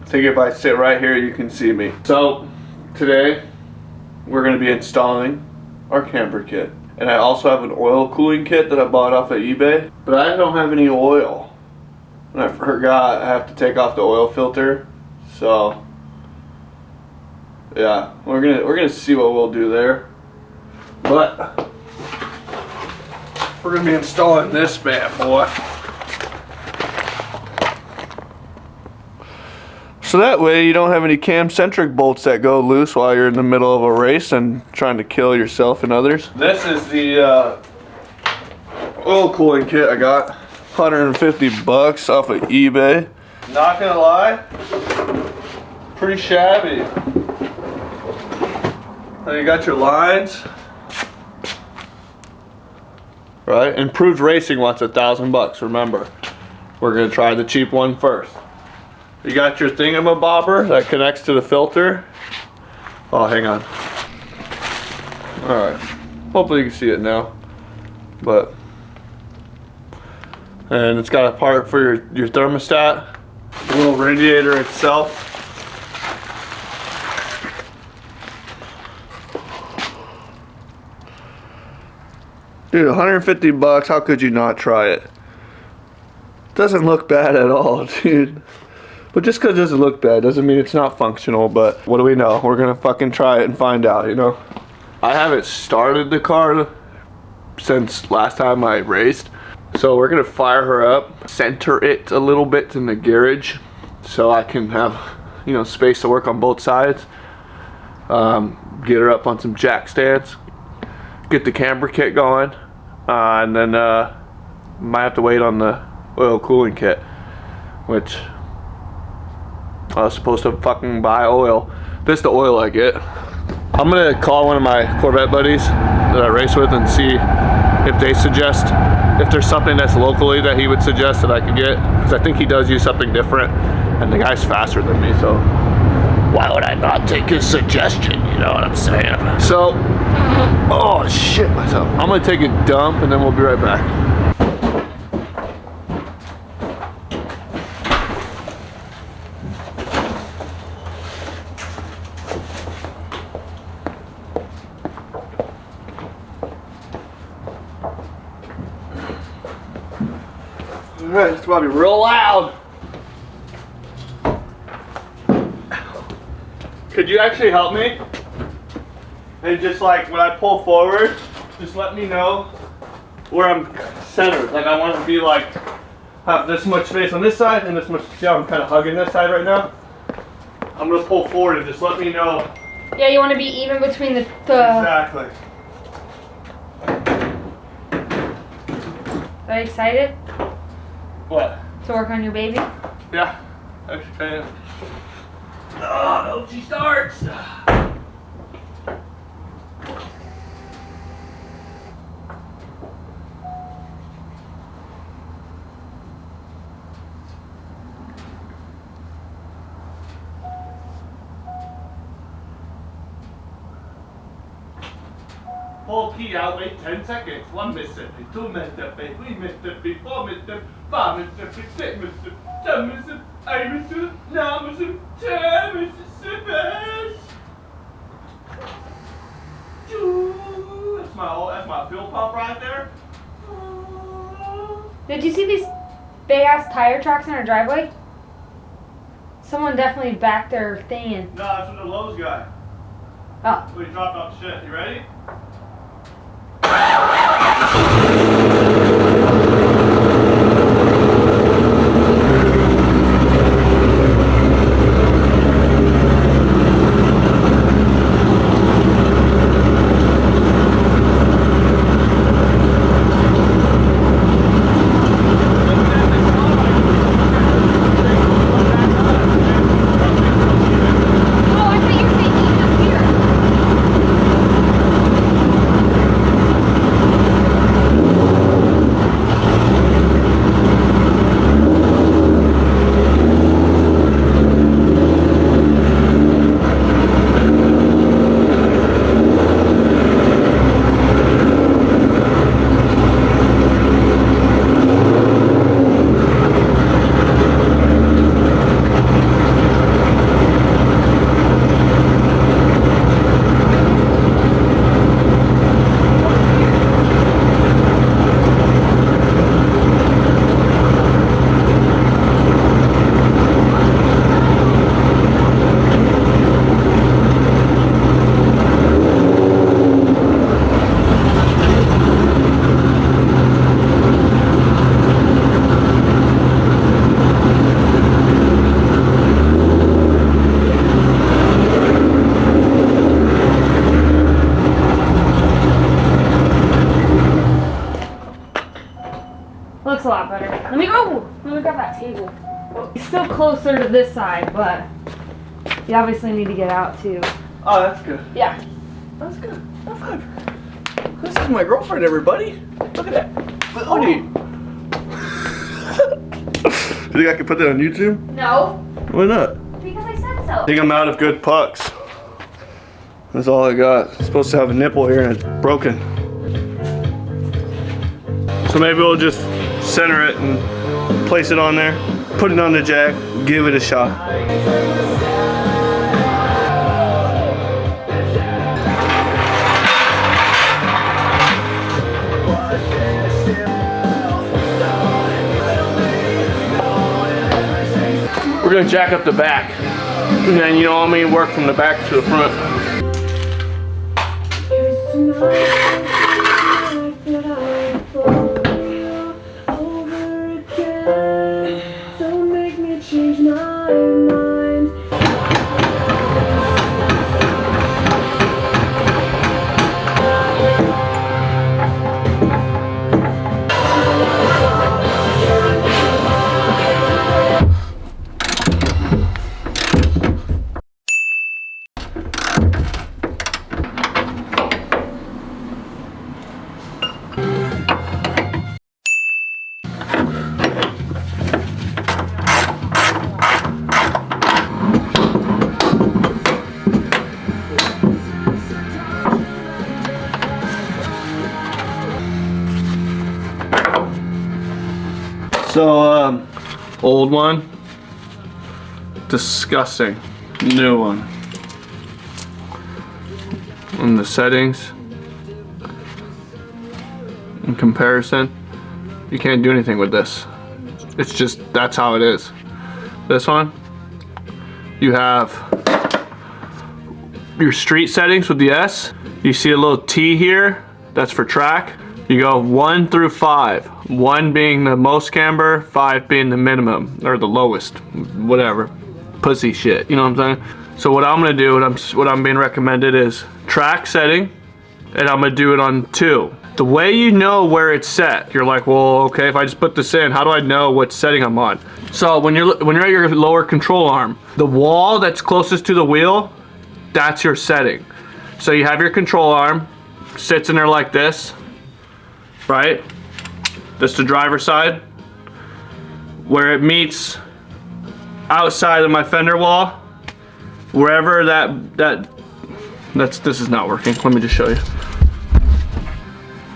think if I sit right here, you can see me. So today we're going to be installing our camber kit. And I also have an oil cooling kit that I bought off of eBay, but I don't have any oil. And I forgot I have to take off the oil filter. So yeah, we're gonna see what we'll do there. But we're gonna be installing this bad boy. So that way you don't have any cam-centric bolts that go loose while you're in the middle of a race and trying to kill yourself and others. This is the oil cooling kit I got. 150 bucks off of eBay. Not gonna lie, pretty shabby. Now you got your lines. Right? Improved Racing wants $1,000 bucks, remember. We're gonna try the cheap one first. You got your thingamabobber that connects to the filter. Oh, hang on. Alright. Hopefully you can see it now. And it's got a part for your thermostat. The little radiator itself. Dude, 150 bucks, how could you not try it? Doesn't look bad at all, dude. But just because it doesn't look bad doesn't mean it's not functional, but what do we know? We're gonna fucking try it and find out, you know? I haven't started the car since last time I raced. So we're gonna fire her up, center it a little bit in the garage so I can have, you know, space to work on both sides. Get her up on some jack stands, get the camber kit going, and then might have to wait on the oil cooling kit, which I was supposed to fucking buy oil. This is the oil I get. I'm gonna call one of my Corvette buddies that I race with and see if they suggest, if there's something that's locally that he would suggest that I could get, because I think he does use something different, and the guy's faster than me, so why would I not take his suggestion, you know what I'm saying? So, oh shit myself. I'm gonna take a dump and then we'll be right back. Alright, it's about to be real loud. Could you actually help me? And just like when I pull forward, just let me know where I'm centered. Like I want to be like, have this much space on this side and this much, see how I'm kind of hugging this side right now? I'm going to pull forward and just let me know. Yeah, you want to be even between the... Exactly. Are you excited? What? To work on your baby? Yeah. Actually, oh, she starts. Pull key out, wait 10 seconds. 1 Mississippi, 2 Mississippi, 3 Mississippi, 4 Mississippi, 5 Mississippi, 6 Mississippi, 7 Mississippi, 8 Mississippi, 9 Mississippi, 10 Mississippi. That's my fuel pump right there. Did you see these big ass tire tracks in our driveway? Someone definitely backed their thing in. No, that's from the Lowe's guy. Oh. So he dropped off shit. You ready? still closer to this side, but you obviously need to get out too. Oh, that's good. Yeah. That's good. High five. This is my girlfriend, everybody. Look at that. Booty. You think I can put that on YouTube? No. Why not? Because I said so. I think I'm out of good pucks. That's all I got. It's supposed to have a nipple here and it's broken. So maybe we'll just center it and place it on there, put it on the jack, give it a shot. We're gonna jack up the back. And then, you know what I mean, work from the back to the front. So, old one, disgusting, new one. In the settings, in comparison, you can't do anything with this. It's just, that's how it is. This one, you have your street settings with the S. You see a little T here, that's for track. You go 1 through 5, 1 being the most camber, 5 being the minimum, or the lowest, whatever, pussy shit, you know what I'm saying? So what I'm gonna do, what I'm being recommended is track setting, and I'm gonna do it on 2. The way you know where it's set, you're like, well, okay, if I just put this in, how do I know what setting I'm on? So when you're at your lower control arm, the wall that's closest to the wheel, that's your setting. So you have your control arm, sits in there like this, right? That's the driver's side. Where it meets outside of my fender wall, wherever this is not working. Let me just show you.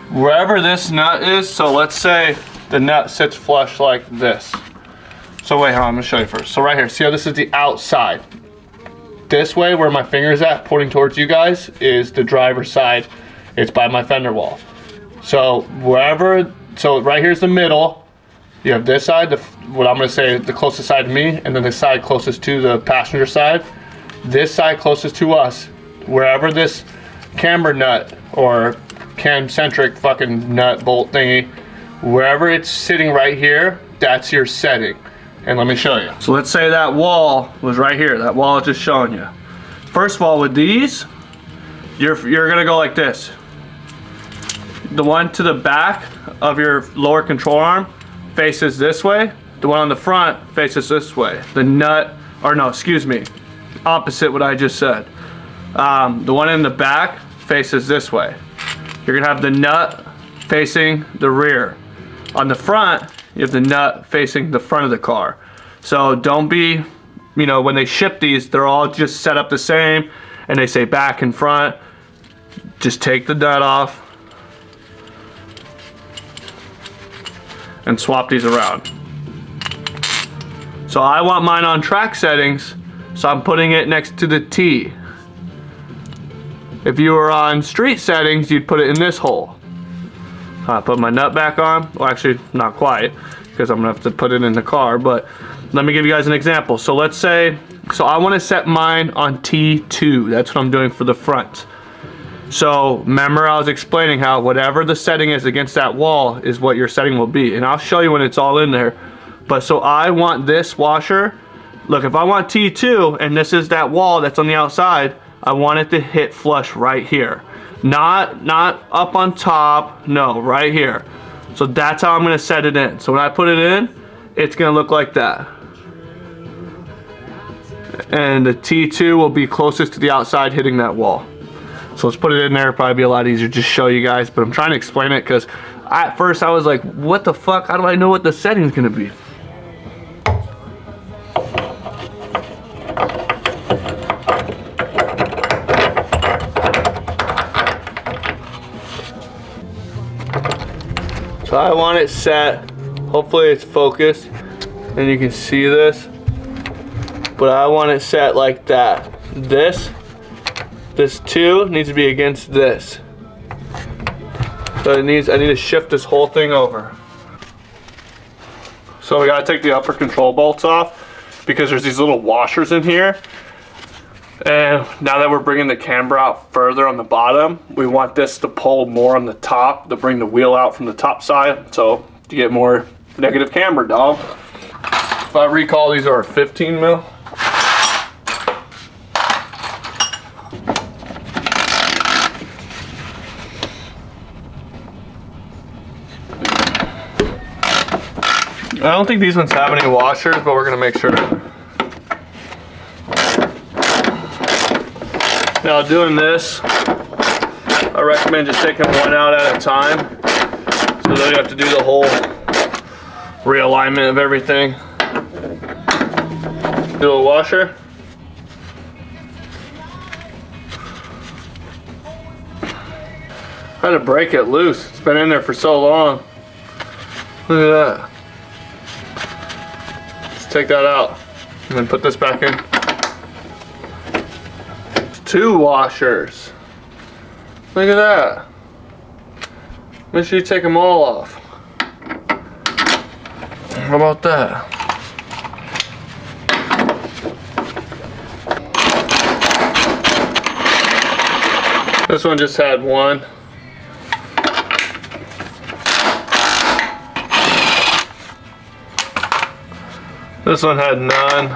Wherever this nut is, so let's say the nut sits flush like this. So wait, hold on, I'm gonna show you first. So right here, see how this is the outside? This way, where my finger's at, pointing towards you guys, is the driver's side. It's by my fender wall. So wherever, so right here's the middle. You have this side, what I'm gonna say the closest side to me, and then the side closest to the passenger side. This side closest to us, wherever this camber nut or cam-centric fucking nut bolt thingy, wherever it's sitting right here, that's your setting. And let me show you. So let's say that wall was right here, that wall is just showing you. First of all, with these, you're gonna go like this. The one to the back of your lower control arm faces this way. The one on the front faces this way. The nut, or no, excuse me, opposite what I just said. The one in the back faces this way. You're gonna have the nut facing the rear. On the front, you have the nut facing the front of the car. So don't be, you know, when they ship these, they're all just set up the same and they say back and front. Just take the nut off and swap these around. So I want mine on track settings, so I'm putting it next to the T. If you were on street settings, you'd put it in this hole. I put my nut back on. Well, actually, not quite, because I'm gonna have to put it in the car, but let me give you guys an example. So let's say, so I wanna set mine on T2. That's what I'm doing for the front. So remember I was explaining how whatever the setting is against that wall is what your setting will be. And I'll show you when it's all in there. But so I want this washer, look, if I want T2 and this is that wall that's on the outside, I want it to hit flush right here. Not up on top, no, right here. So that's how I'm gonna set it in. So when I put it in, it's gonna look like that. and the T2 will be closest to the outside hitting that wall. So let's put it in there. It'll probably be a lot easier to just show you guys, but I'm trying to explain it because at first I was like, what the fuck? How do I know what the setting's gonna be? So I want it set. Hopefully it's focused and you can see this. But I want it set like that. This 2 needs to be against this. So I need to shift this whole thing over. So we gotta take the upper control bolts off because there's these little washers in here. And now that we're bringing the camber out further on the bottom, we want this to pull more on the top to bring the wheel out from the top side. So to get more negative camber, dog. If I recall, these are 15 mil. I don't think these ones have any washers, but we're gonna make sure. Now doing this, I recommend just taking one out at a time, so then you have to do the whole realignment of everything. Do a washer. I had to break it loose. It's been in there for so long. Look at that. Let's take that out and then put this back in. 2 washers. Look at that. Make sure you take them all off. How about that? This one just had one. This one had none.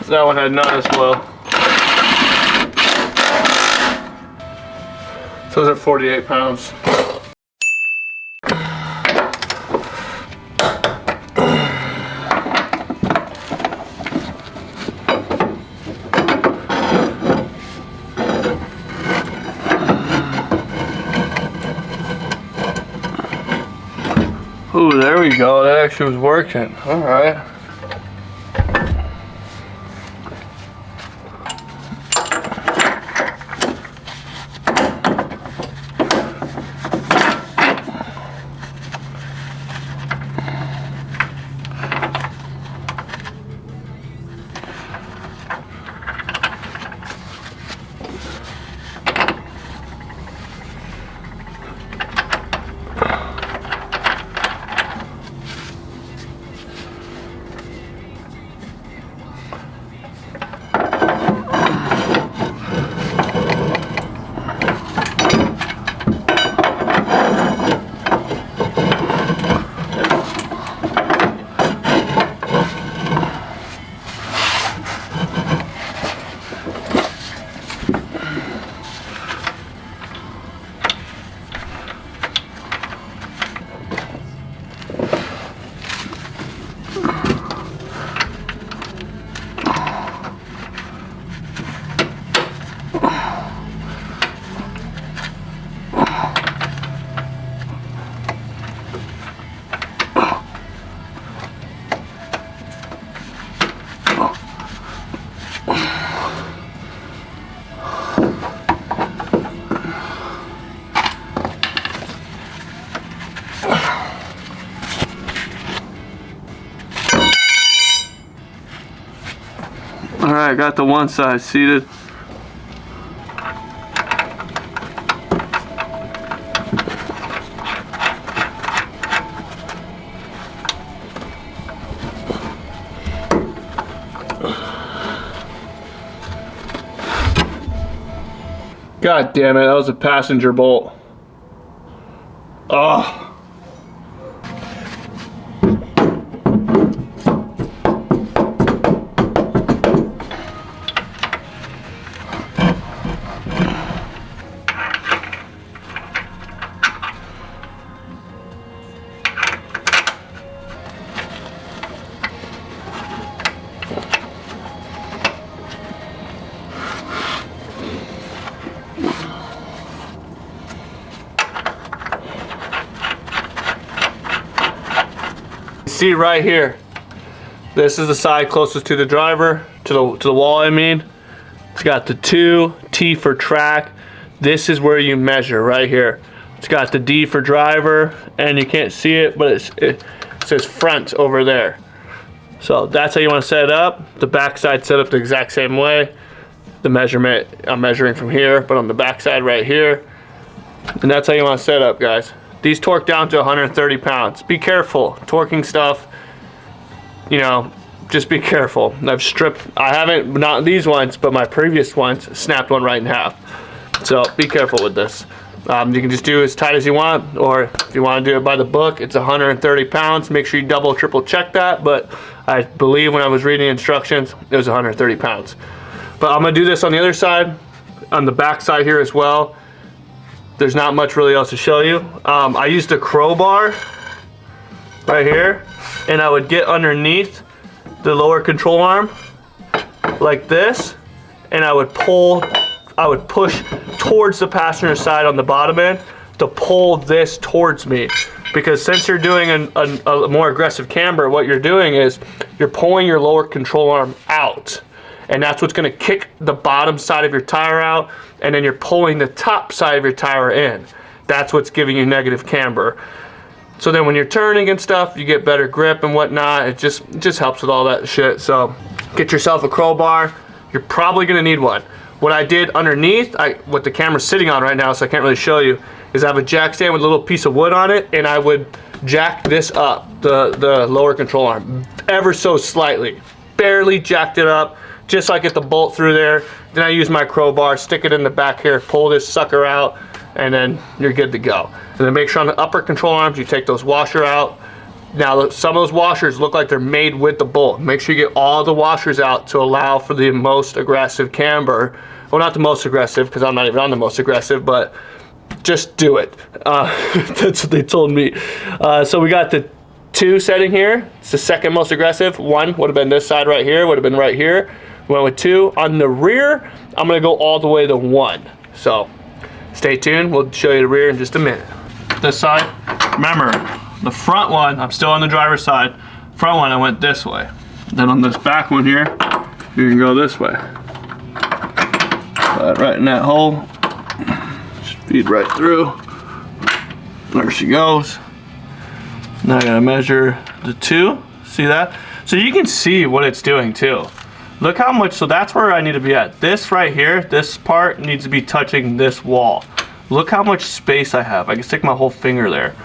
That one had none as well. So those are 48 pounds. Ooh, there we go. That actually was working. All right. Alright, got the one side seated. God damn it, that was a passenger bolt. Oh. see right here, this is the side closest to the driver, to the wall I mean. It's got the 2, T for track. This is where you measure right here. It's got the D for driver, and you can't see it, but it says front over there. So that's how you want to set it up. The back side set up the exact same way. The measurement, I'm measuring from here, but on the back side right here. And that's how you want to set up, guys. These torque down to 130 pounds. Be careful, torquing stuff, you know, just be careful. I've stripped, I haven't, not these ones, but my previous ones, snapped one right in half. So be careful with this. You can just do as tight as you want, or if you want to do it by the book, it's 130 pounds. Make sure you double, triple check that, but I believe when I was reading the instructions, it was 130 pounds. But I'm gonna do this on the other side, on the back side here as well. There's not much really else to show you. I used a crowbar right here, and I would get underneath the lower control arm like this, and I would push towards the passenger side on the bottom end to pull this towards me. Because since you're doing a more aggressive camber, what you're doing is you're pulling your lower control arm out. And that's what's gonna kick the bottom side of your tire out, and then you're pulling the top side of your tire in. That's what's giving you negative camber. So then when you're turning and stuff, you get better grip and whatnot. It just helps with all that shit. So get yourself a crowbar. You're probably gonna need one. What I did underneath, what the camera's sitting on right now, so I can't really show you, is I have a jack stand with a little piece of wood on it, and I would jack this up, the lower control arm, ever so slightly. Barely jacked it up, just so I get the bolt through there. Then I use my crowbar, stick it in the back here, pull this sucker out, and then you're good to go. And then make sure on the upper control arms, you take those washer out. Now, some of those washers look like they're made with the bolt. Make sure you get all the washers out to allow for the most aggressive camber. Well, not the most aggressive, because I'm not even on the most aggressive, but just do it. That's what they told me. So we got the 2 setting here. It's the second most aggressive. 1 would have been this side right here, would have been right here. Went with 2. On the rear, I'm gonna go all the way to 1. So stay tuned, we'll show you the rear in just a minute. This side, remember, the front one, I'm still on the driver's side. Front one, I went this way. Then on this back one here, you can go this way. But right in that hole, just feed right through. There she goes. Now I gotta measure the 2, see that? So you can see what it's doing too. Look how much, so that's where I need to be at. This right here, this part needs to be touching this wall. Look how much space I have. I can stick my whole finger there.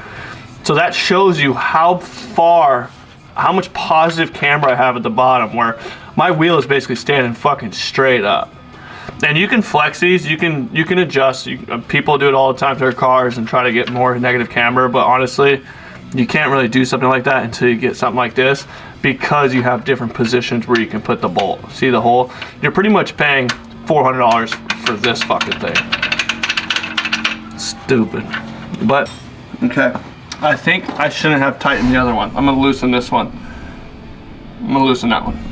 So that shows you how much positive camber I have at the bottom, where my wheel is basically standing fucking straight up. And you can flex these, you can adjust. People do it all the time to their cars and try to get more negative camber, but honestly, you can't really do something like that until you get something like this, because you have different positions where you can put the bolt. See the hole? You're pretty much paying $400 for this fucking thing. Stupid. But, okay. I think I shouldn't have tightened the other one. I'm gonna loosen this one. I'm gonna loosen that one.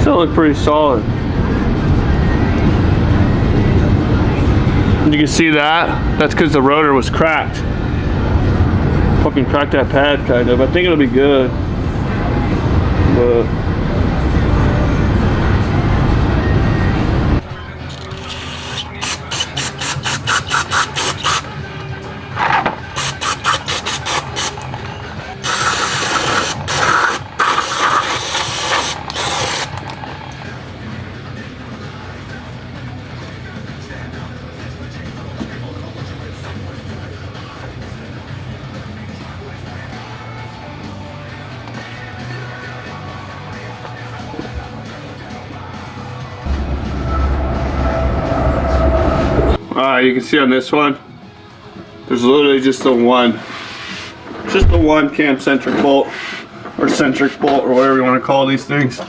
Look pretty solid. You can see that. That's because the rotor was cracked. Fucking cracked that pad kind of. I think it'll be good. But you can see on this one, there's literally just the one cam centric bolt, or centric bolt, or whatever you want to call these things.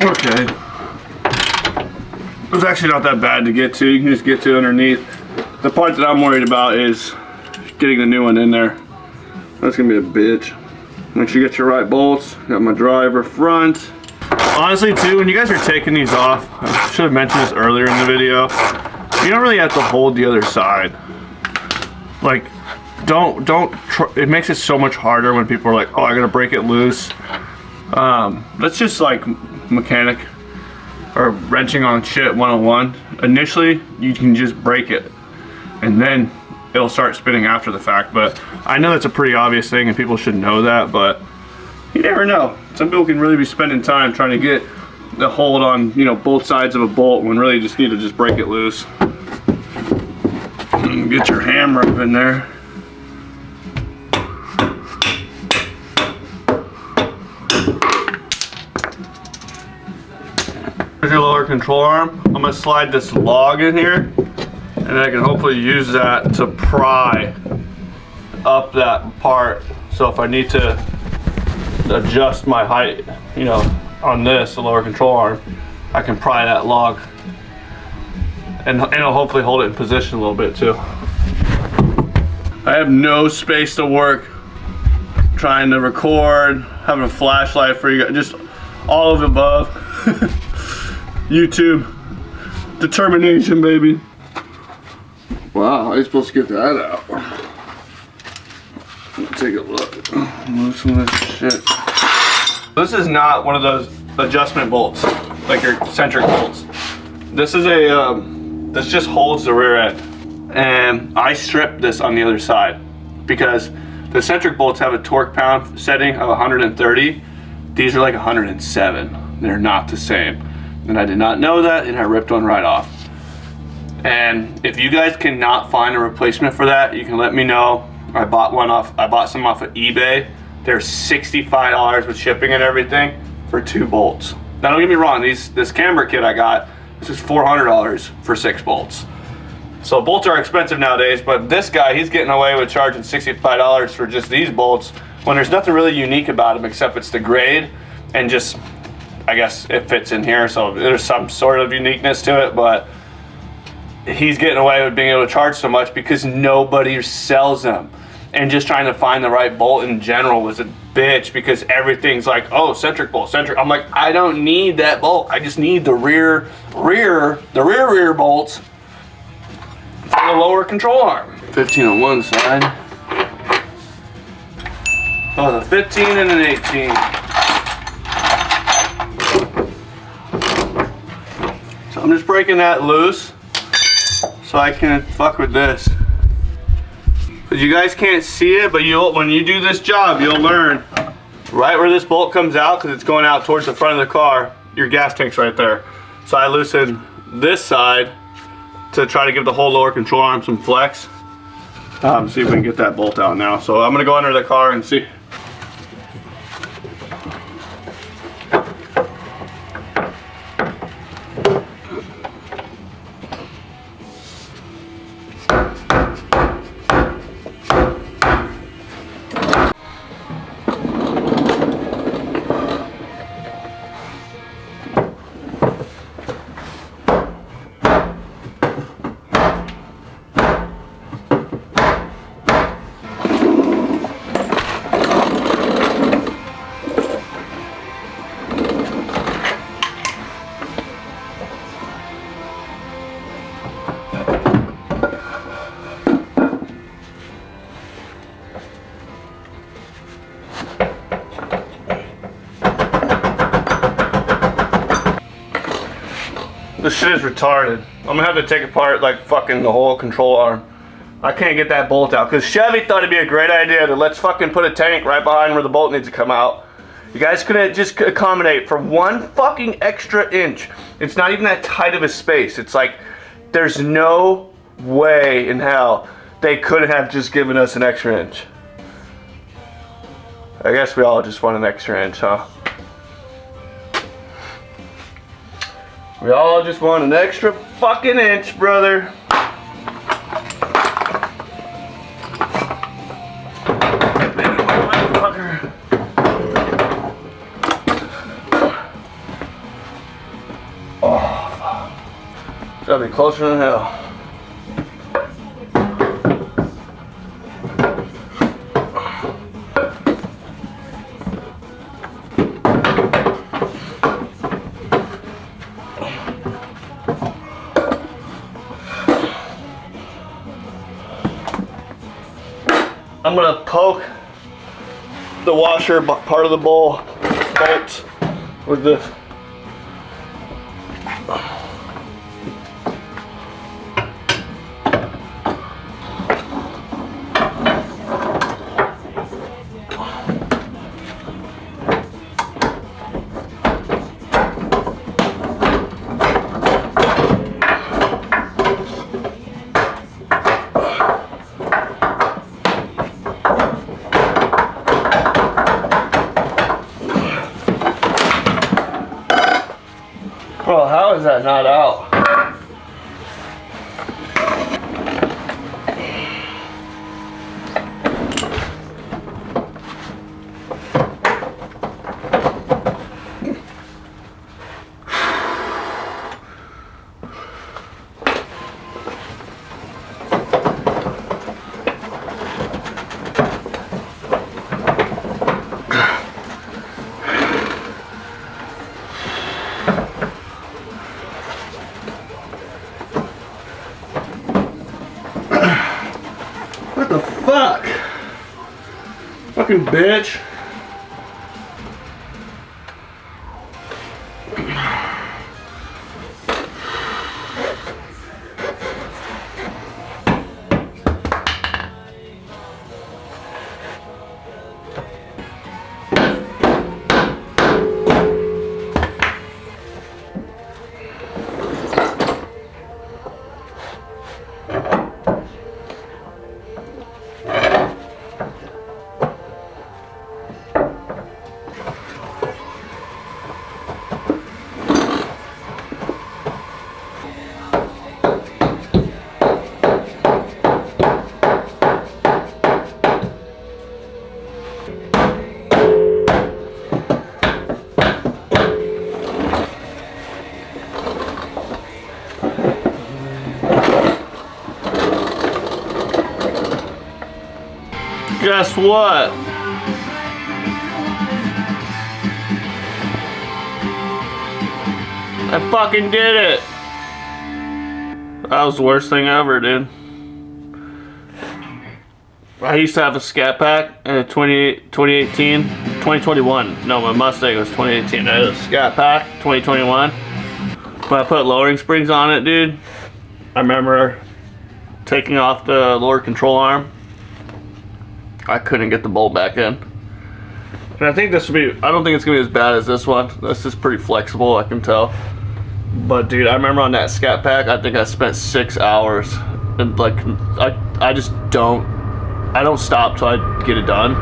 Okay. It's actually not that bad to get to. You can just get to underneath. The part that I'm worried about is getting the new one in there. That's gonna be a bitch. Make sure you get your right bolts. Got my driver front. Honestly too, when you guys are taking these off, I should have mentioned this earlier in the video, you don't really have to hold the other side. Like, it makes it so much harder when people are like, oh, I gotta break it loose. That's just like mechanic or wrenching on shit 101. Initially, you can just break it and then it'll start spinning after the fact. But I know that's a pretty obvious thing and people should know that, but you never know. Some people can really be spending time trying to get the hold on, you know, both sides of a bolt when really you just need to just break it loose. And get your hammer up in there. There's your lower control arm. I'm gonna slide this log in here and I can hopefully use that to pry up that part. So if I need to adjust my height, you know, on this, the lower control arm, I can pry that log and it'll hopefully hold it in position a little bit too. I have no space to work, trying to record, having a flashlight for you guys, just all of the above. YouTube determination, baby. Wow, how are you supposed to get that out? Let's take a look. Loosen this shit. This is not one of those adjustment bolts, like your centric bolts. This is a, this just holds the rear end. And I stripped this on the other side because the centric bolts have a torque pound setting of 130. These are like 107. They're not the same. And I did not know that, and I ripped one right off. And if you guys cannot find a replacement for that, you can let me know. I bought some off of eBay. They're $65 with shipping and everything for 2 bolts. Now don't get me wrong, this Camber kit I got, this is $400 for 6 bolts. So bolts are expensive nowadays, but this guy, he's getting away with charging $65 for just these bolts when there's nothing really unique about them except it's the grade and just, I guess it fits in here, so there's some sort of uniqueness to it, but he's getting away with being able to charge so much because nobody sells them. And just trying to find the right bolt in general was a bitch because everything's like, oh, centric bolt, centric. I'm like, I don't need that bolt. I just need the rear bolts for the lower control arm. 15 on one side. Oh, the 15 and an 18. So I'm just breaking that loose so I can fuck with this. But you guys can't see it, but when you do this job, you'll learn right where this bolt comes out, because it's going out towards the front of the car, your gas tank's right there. So I loosen this side to try to give the whole lower control arm some flex. See if we can get that bolt out now. So I'm gonna go under the car and see. This shit is retarded. I'm gonna have to take apart like fucking the whole control arm. I can't get that bolt out because Chevy thought it'd be a great idea to let's fucking put a tank right behind where the bolt needs to come out. You guys couldn't just accommodate for 1 fucking extra inch. It's not even that tight of a space. It's like there's no way in hell they couldn't have just given us an extra inch. I guess we all just want an extra inch, huh? We all just want an extra fucking inch, brother. gotta be closer than hell. I'm gonna poke the washer part of the bolt with this. Bro, how is that not out? What the fuck? Fucking bitch. Guess what? I fucking did it. That was the worst thing ever, dude. I used to have a Scat Pack in 2018, 2021. No, my Mustang was 2018. I had a Scat Pack 2021. When I put lowering springs on it, dude, I remember taking off the lower control arm. I couldn't get the bolt back in. And I think this will be, I don't think it's gonna be as bad as this one. This is pretty flexible, I can tell. But dude, I remember on that Scat Pack, I think I spent 6 hours. And like, I just don't stop till I get it done.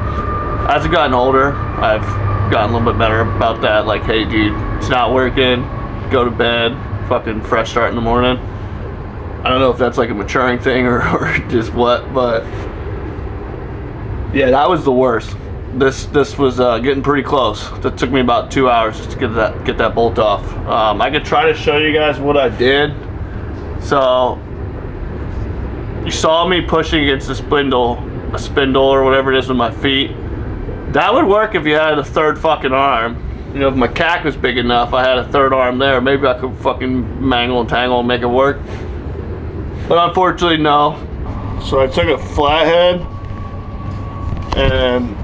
As I've gotten older, I've gotten a little bit better about that. Like, hey dude, it's not working, go to bed, fucking fresh start in the morning. I don't know if that's like a maturing thing or just what, but yeah, that was the worst. This was getting pretty close. That took me about 2 hours just to get that bolt off. I could try to show you guys what I did. So you saw me pushing against a spindle or whatever it is with my feet. That would work if you had a third fucking arm. You know, if my cack was big enough, I had a third arm there. Maybe I could fucking mangle and tangle and make it work. But unfortunately, no. So I took a flathead and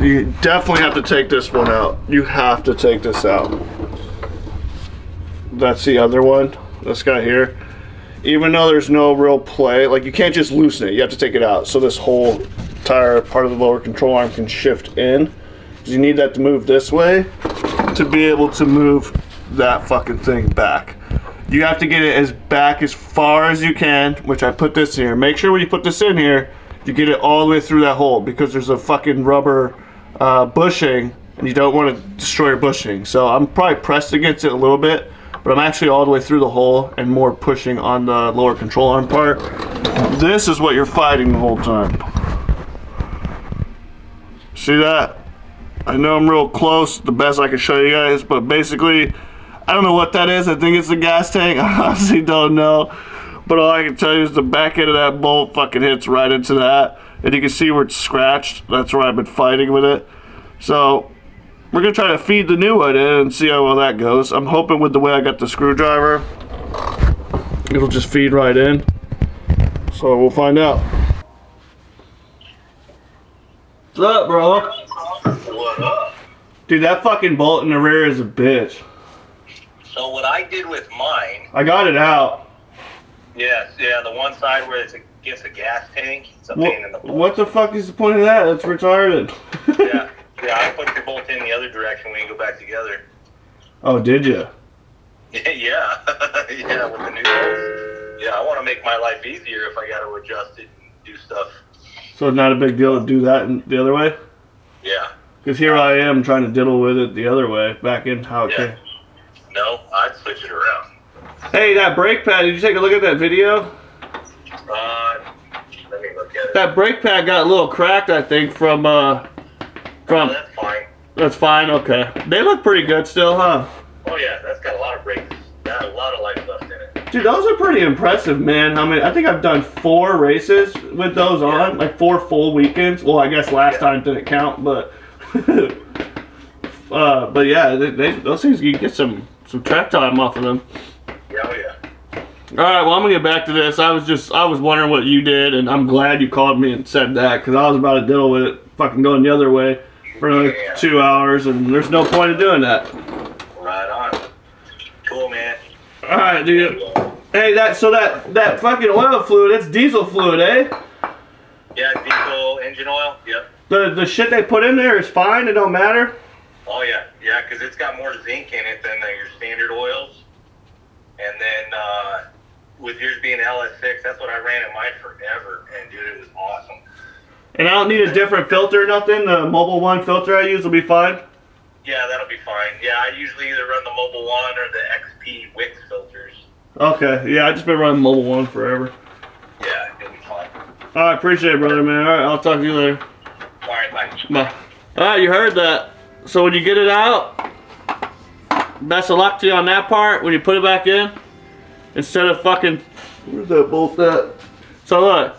you definitely have to take this one out. You have to take this out. That's the other one, this guy here. Even though there's no real play, like you can't just loosen it, you have to take it out. So this whole entire part of the lower control arm can shift in. You need that to move this way to be able to move that fucking thing back. You have to get it as back as far as you can, which I put this here. Make sure when you put this in here, you get it all the way through that hole because there's a fucking rubber bushing and you don't want to destroy your bushing. So I'm probably pressed against it a little bit, but I'm actually all the way through the hole and more pushing on the lower control arm part. This is what you're fighting the whole time. See that? I know I'm real close, the best I can show you guys, but basically I don't know what that is. I think it's the gas tank. I honestly don't know. But all I can tell you is the back end of that bolt fucking hits right into that. And you can see where it's scratched. That's where I've been fighting with it. So we're going to try to feed the new one in and see how well that goes. I'm hoping with the way I got the screwdriver, it'll just feed right in. So we'll find out. What's up, bro? What up? Dude, that fucking bolt in the rear is a bitch. So what I did with mine, I got it out. yeah, the one side where it's against a gas tank, it's a pain in the butt. What the fuck is the point of that? That's retarded. Yeah, I put the bolt in the other direction when you go back together. Oh, did you? Yeah, yeah, with the new bolts. Yeah, I want to make my life easier if I got to adjust it and do stuff. So it's not a big deal to do that the other way? Yeah. Because here I am trying to diddle with it the other way, back in how it came. No, I'd switch it around. Hey, that brake pad, did you take a look at that video? Let me look at it. That brake pad got a little cracked, I think, from Oh, that's fine. That's fine, okay. They look pretty good still, huh? Oh yeah, that's got a lot of brakes. Got a lot of life left in it. Dude, those are pretty impressive, man. I mean, I think I've done 4 races with those on, like 4 full weekends. Well, I guess last time didn't count, but but yeah, those things, you get some track time off of them. Yeah, oh yeah. All right, well, I'm gonna get back to this. I was wondering what you did, and I'm glad you called me and said that, because I was about to diddle with it, fucking going the other way for another 2 hours, and there's no point in doing that. Right on. Cool, man. All right, dude. Hey, that fucking oil fluid, it's diesel fluid, eh? Yeah, diesel engine oil. Yep. The shit they put in there is fine. It don't matter. Oh yeah, yeah, because it's got more zinc in it than your standard oils. And then with yours being LS6, that's what I ran at mine forever, and dude, it was awesome. And I don't need a different filter or nothing. The Mobile One filter I use will be fine. Yeah, that'll be fine. Yeah, I usually either run the Mobile One or the XP Wix filters. Okay, yeah, I've just been running Mobile One forever. Yeah, it'll be fine. All right, appreciate it, brother, man. All right, I'll talk to you later. All right, bye. Bye. All right, you heard that. So when you get it out, best of luck to you on that part. When you put it back in, instead of fucking, where's that bolt at? So look,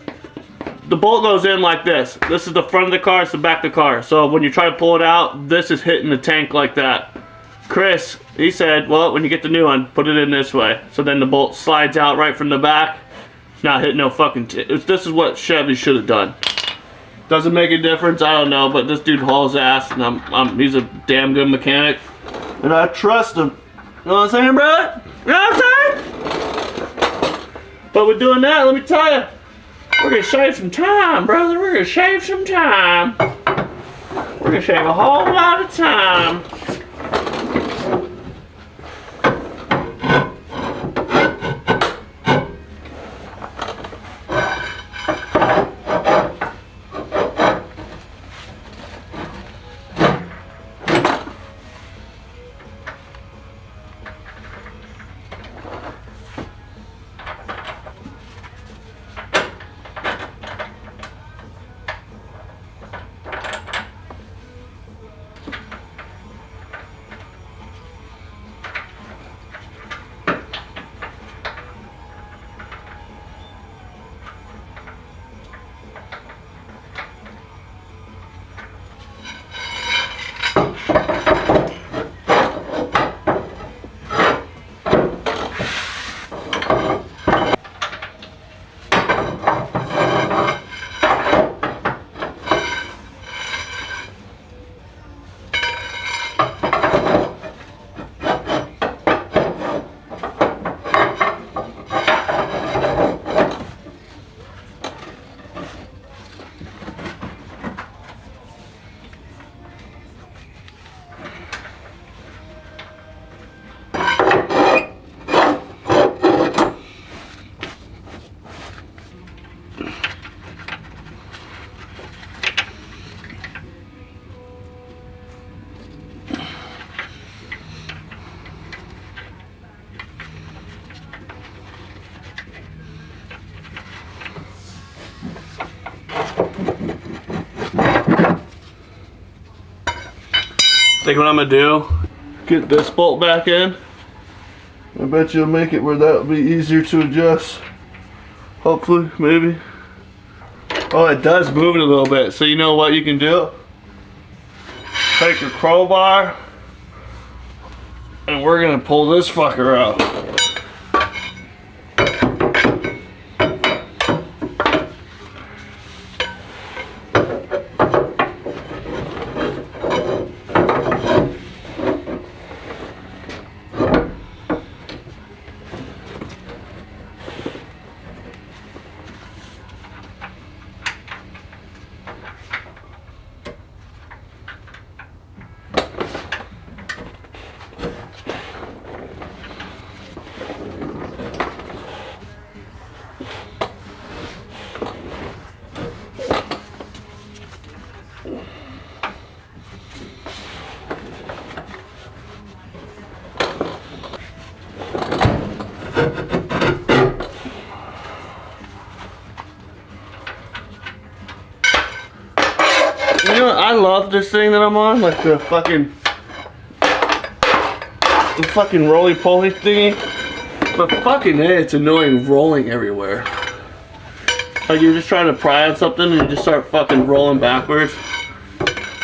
the bolt goes in like this. This is the front of the car, it's the back of the car. So when you try to pull it out, this is hitting the tank like that. Chris, he said, well, when you get the new one, put it in this way. So then the bolt slides out right from the back. It's not hitting no fucking, this is what Chevy should have done. Doesn't make a difference, I don't know, but this dude hauls ass, and he's a damn good mechanic. And I trust him. You know what I'm saying, bro? You know what I'm saying? But with doing that, let me tell you, we're gonna save some time, brother. We're gonna save some time. We're gonna save a whole lot of time. Think what I'm gonna do, get this bolt back in, I bet you'll make it where that'll be easier to adjust. Hopefully, maybe. Oh, it does move it a little bit. So you know what you can do? Take your crowbar and we're gonna pull this fucker out. You know what? I love this thing that I'm on, like the fucking roly-poly thingy. But fucking hey, it's annoying rolling everywhere. Like you're just trying to pry on something and you just start fucking rolling backwards.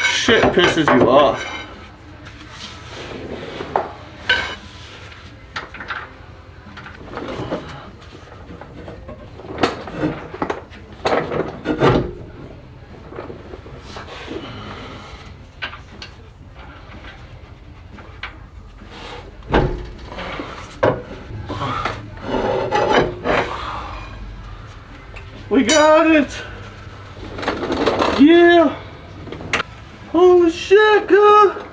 Shit pisses you off. We got it! Yeah! Holy shit, girl!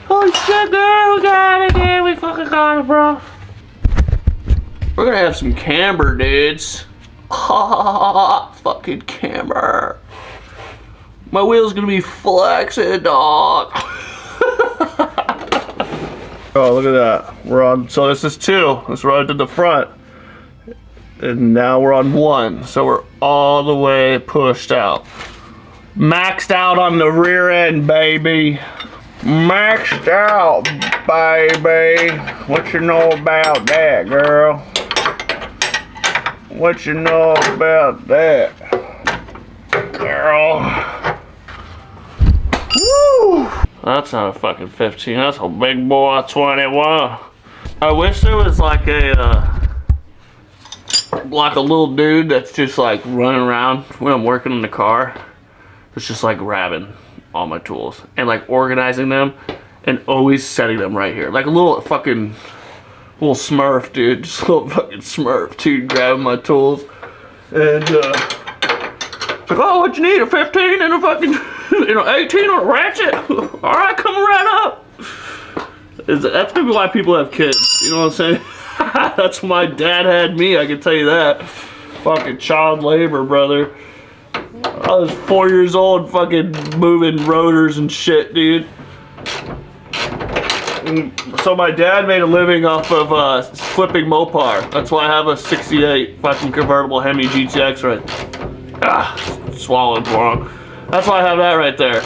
Holy shit, girl! We got it, dude! We fucking got it, bro! We're gonna have some camber, dudes. Fucking camber. My wheel's gonna be flexing, dog. Oh, look at that. We're on, so this is 2. Let's run to the front. And now we're on 1, so we're all the way pushed out. Maxed out on the rear end, baby. Maxed out, baby. What you know about that, girl? What you know about that, girl? Woo! That's not a fucking 15, that's a big boy 21. I wish there was like a little dude that's just like running around when I'm working in the car. It's just like grabbing all my tools and like organizing them and always setting them right here. Like a little fucking little smurf, dude. Just a little fucking smurf, dude, grabbing my tools. And like, oh, what you need? A 15 and a fucking 18 on a ratchet? Alright, come right up. That's maybe why people have kids, you know what I'm saying? That's why my dad had me, I can tell you that. Fucking child labor, brother. I was 4 years old fucking moving rotors and shit, dude. And so my dad made a living off of flipping Mopar. That's why I have a 68 fucking convertible Hemi GTX right. Swallowed wrong. That's why I have that right there.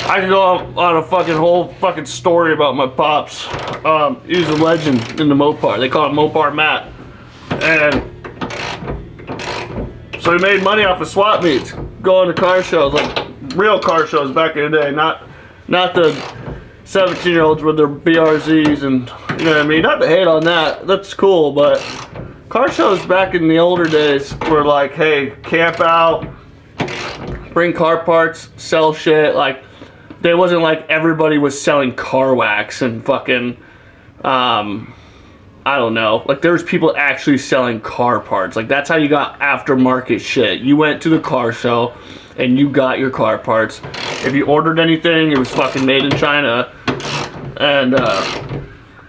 I could go on a fucking whole fucking story about my pops. He was a legend in the Mopar. They call it Mopar Matt. And so he made money off of swap meets, going to car shows, like real car shows back in the day, not the 17-year-olds with their BRZs and, you know what I mean? Not to hate on that, that's cool, but car shows back in the older days were like, hey, camp out, bring car parts, sell shit. Like, there wasn't like everybody was selling car wax and fucking, I don't know. Like, there was people actually selling car parts. Like, that's how you got aftermarket shit. You went to the car show and you got your car parts. If you ordered anything, it was fucking made in China. And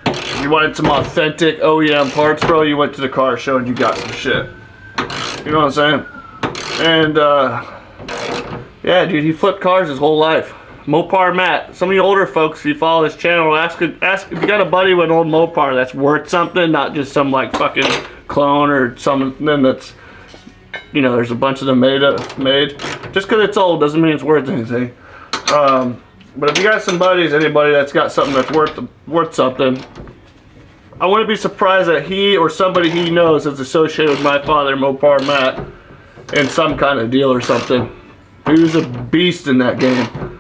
if you wanted some authentic OEM parts, bro, you went to the car show and you got some shit. You know what I'm saying? And yeah, dude, he flipped cars his whole life. Mopar Matt. Some of you older folks, if you follow this channel, ask if you got a buddy with an old Mopar that's worth something, not just some like fucking clone or something that's, you know, there's a bunch of them made. Just because it's old doesn't mean it's worth anything. But if you got some buddies, anybody that's got something that's worth something, I wouldn't be surprised that he or somebody he knows is associated with my father, Mopar Matt, in some kind of deal or something. He was a beast in that game.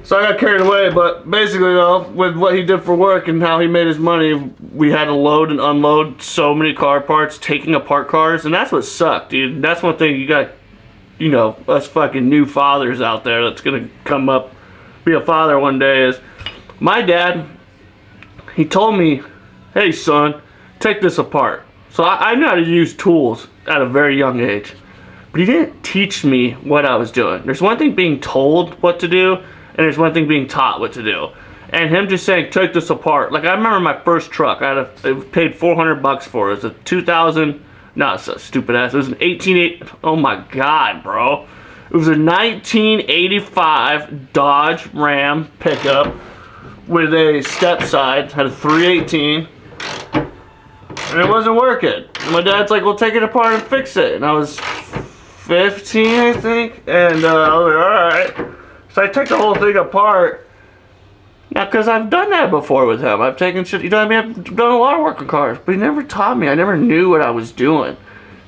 So I got carried away, but basically though, with what he did for work and how he made his money, we had to load and unload so many car parts, taking apart cars, and that's what sucked, dude. That's one thing you got, you know, us fucking new fathers out there that's gonna come up, be a father one day, is my dad, he told me, hey son, take this apart. So I knew how to use tools at a very young age, but he didn't teach me what I was doing. There's one thing being told what to do, and there's one thing being taught what to do. And him just saying, take this apart. Like I remember my first truck, I paid $400 for it. It was a 2000, no, it's a stupid ass. It was an 1880, oh my God, bro. It was a 1985 Dodge Ram pickup with a step side, had a 318, and it wasn't working. And my dad's like, well, take it apart and fix it. And I was 15, I think, and I was like, all right. So I took the whole thing apart. Now, because I've done that before with him. I've taken shit, you know what I mean? I've done a lot of work on cars, but he never taught me. I never knew what I was doing.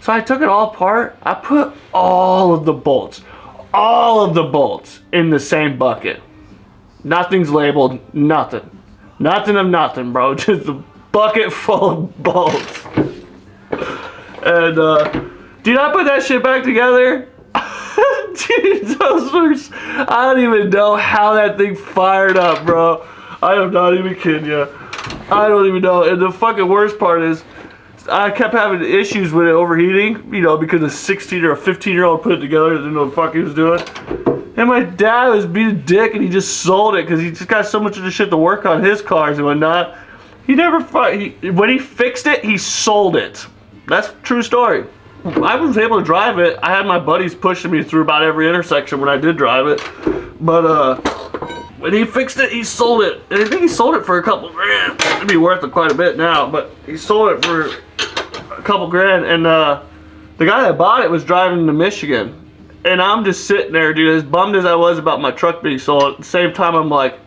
So I took it all apart. I put all of the bolts in the same bucket. Nothing's labeled, nothing. Nothing of nothing, bro. Just a bucket full of bolts. And, dude, I put that shit back together. Dude, I don't even know how that thing fired up, bro. I am not even kidding you. I don't even know. And the fucking worst part is, I kept having issues with it overheating, you know, because a 16 or a 15-year-old put it together, didn't know what the fuck he was doing. And my dad was being a dick, and he just sold it because he just got so much of the shit to work on his cars and whatnot. He never, when he fixed it, he sold it. That's a true story. I was able to drive it. I had my buddies pushing me through about every intersection when I did drive it. But when he fixed it, he sold it. And I think he sold it for a couple grand. It'd be worth it quite a bit now, but he sold it for a couple grand. And the guy that bought it was driving to Michigan. And I'm just sitting there, dude, as bummed as I was about my truck being sold. At the same time, I'm like,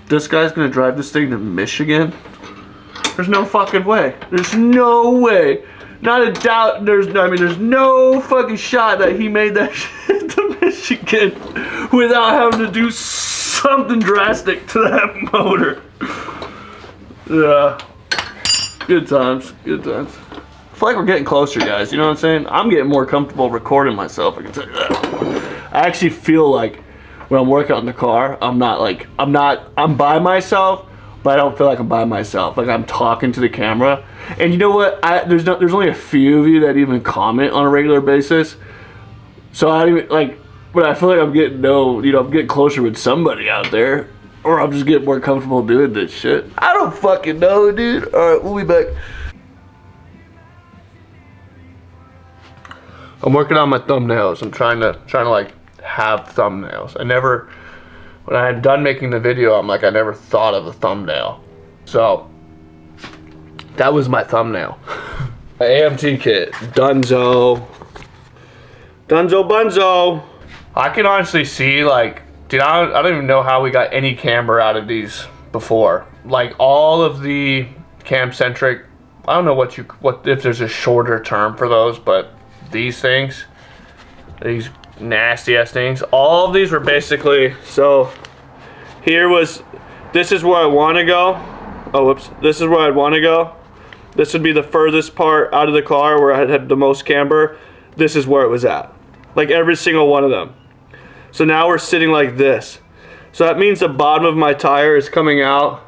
this guy's gonna drive this thing to Michigan? There's no fucking way. There's no way. Not a doubt, there's no fucking shot that he made that shit to Michigan without having to do something drastic to that motor. Yeah. Good times, good times. I feel like we're getting closer, guys, you know what I'm saying? I'm getting more comfortable recording myself, I can tell you that. I actually feel like when I'm working on the car, I'm by myself, but I don't feel like I'm by myself. Like I'm talking to the camera. And you know what? There's only a few of you that even comment on a regular basis. So I don't even, like, but I feel like I'm getting I'm getting closer with somebody out there. Or I'm just getting more comfortable doing this shit. I don't fucking know, dude. Alright, we'll be back. I'm working on my thumbnails. I'm trying to like have thumbnails. When I'm done making the video, I'm like, I never thought of a thumbnail. So that was my thumbnail. My AMT kit. Dunzo Bunzo. I can honestly see, like, dude, I don't even know how we got any camber out of these before. Like, all of the cam-centric, I don't know what if there's a shorter term for those, but these things, these nasty-ass things, all of these were basically, so this is where I want to go. Oh, whoops. This is where I'd want to go. This would be the furthest part out of the car where I had the most camber. This is where it was at. Like every single one of them. So now we're sitting like this. So that means the bottom of my tire is coming out.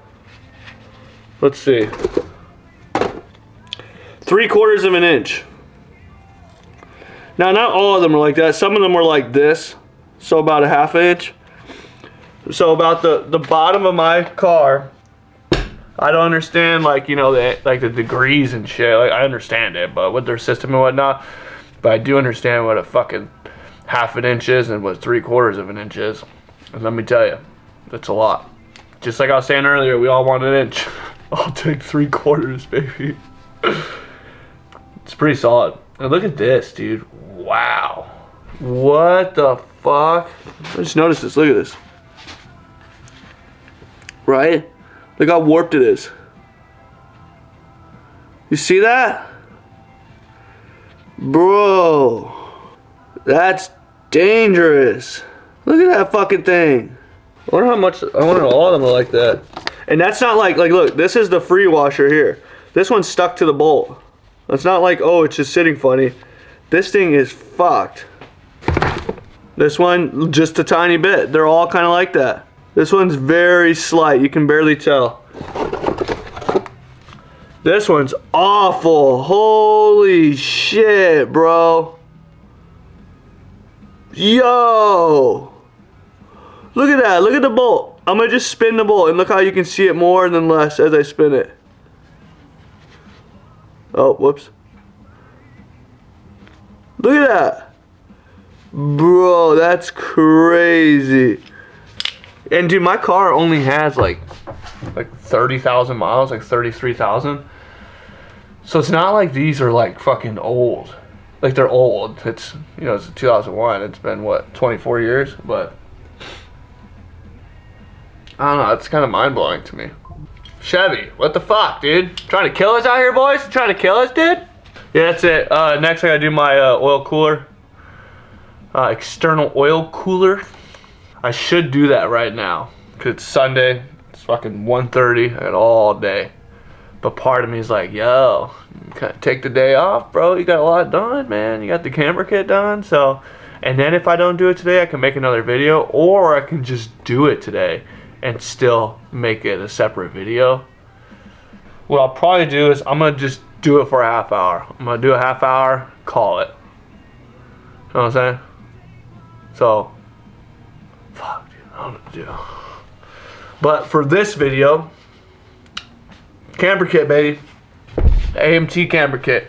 Let's see. 3/4 of an inch. Now, not all of them are like that. Some of them were like this. So about a 1/2 inch. So about the bottom of my car, I don't understand, like, you know, the degrees and shit. Like, I understand it, but with their system and whatnot. But I do understand what a fucking 1/2 inch is and what 3/4 of an inch is. And let me tell you, that's a lot. Just like I was saying earlier, we all want an inch. I'll take 3/4, baby. It's pretty solid. And look at this, dude. Wow. What the fuck? I just noticed this. Look at this. Right? Look how warped it is. You see that? Bro, that's dangerous. Look at that fucking thing. I wonder how much, I wonder all of them are like that. And that's not like look, this is the free washer here. This one's stuck to the bolt. It's not like, oh, it's just sitting funny. This thing is fucked. This one, just a tiny bit. They're all kind of like that. This one's very slight, you can barely tell. This one's awful. Holy shit, bro. Yo. Look at that, look at the bolt. I'm gonna just spin the bolt and look how you can see it more and then less as I spin it. Oh, whoops. Look at that. Bro, that's crazy. And dude, my car only has like 30,000 miles, like 33,000. So it's not like these are like fucking old. Like they're old. It's, you know, it's 2001. It's been what, 24 years? But I don't know, it's kind of mind-blowing to me. Chevy, what the fuck, dude? Trying to kill us out here, boys? Trying to kill us, dude? Yeah, that's it. Next I gotta do my oil cooler. External oil cooler. I should do that right now, because it's Sunday. It's fucking 1:30. I got all day. But part of me is like, yo, take the day off, bro. You got a lot done, man. You got the camber kit done. So, and then if I don't do it today, I can make another video, or I can just do it today and still make it a separate video. What I'll probably do is I'm gonna just do it for a half hour. I'm gonna do a half hour, call it. You know what I'm saying? So, fuck, dude, I don't know what to do. But for this video, camber kit, baby. AMT camber kit.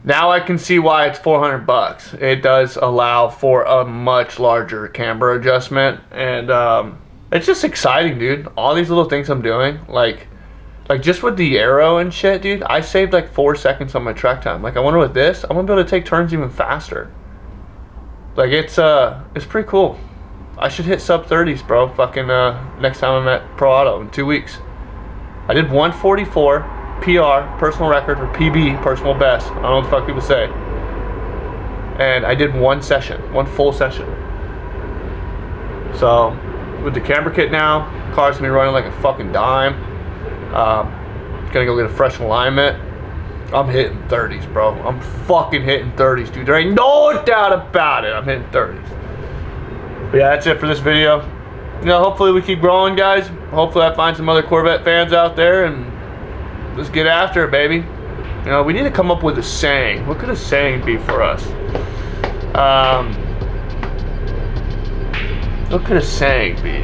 Now I can see why it's 400 bucks. It does allow for a much larger camber adjustment, and it's just exciting, dude. All these little things I'm doing, like just with the arrow and shit, dude, I saved like 4 seconds on my track time. Like, I wonder with this, I'm gonna be able to take turns even faster. Like, it's pretty cool. I should hit sub 30s, bro. Fucking next time I'm at Pro Auto in 2 weeks. I did 144 PR, personal record, or PB, personal best. I don't know what the fuck people say. And I did one session, one full session. So, with the camber kit now, car's gonna be running like a fucking dime. Gonna go get a fresh alignment. I'm hitting 30s, bro. I'm fucking hitting 30s, dude. There ain't no doubt about it. I'm hitting 30s. But yeah, that's it for this video. You know, hopefully we keep growing, guys. Hopefully I find some other Corvette fans out there, and let's get after it, baby. You know, we need to come up with a saying. What could a saying be for us? What could a saying be?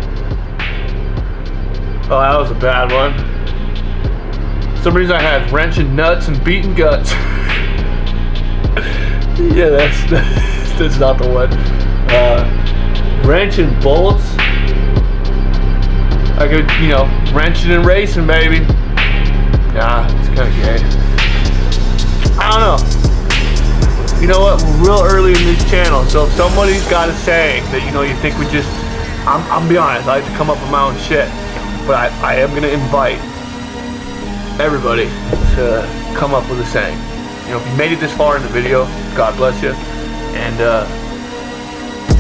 Oh, that was a bad one. For some reason I had wrenching nuts and beating guts. Yeah, that's not the one. Wrenching bolts. I could, you know, wrenching and racing, baby. Nah, it's kind of gay. I don't know. You know what? We're real early in this channel, so if somebody's got a saying that, you know, you think we just, I'm be honest, I like to come up with my own shit, but I am gonna invite everybody to come up with a saying. You know, if you made it this far in the video, God bless you, and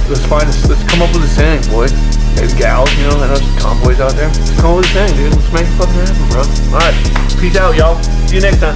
let's come up with a saying, boys. Hey, gals, you know, I know some tomboys out there. Let's come up with a saying, dude. Let's make it fucking happen, bro. Alright, peace out, y'all. See you next time.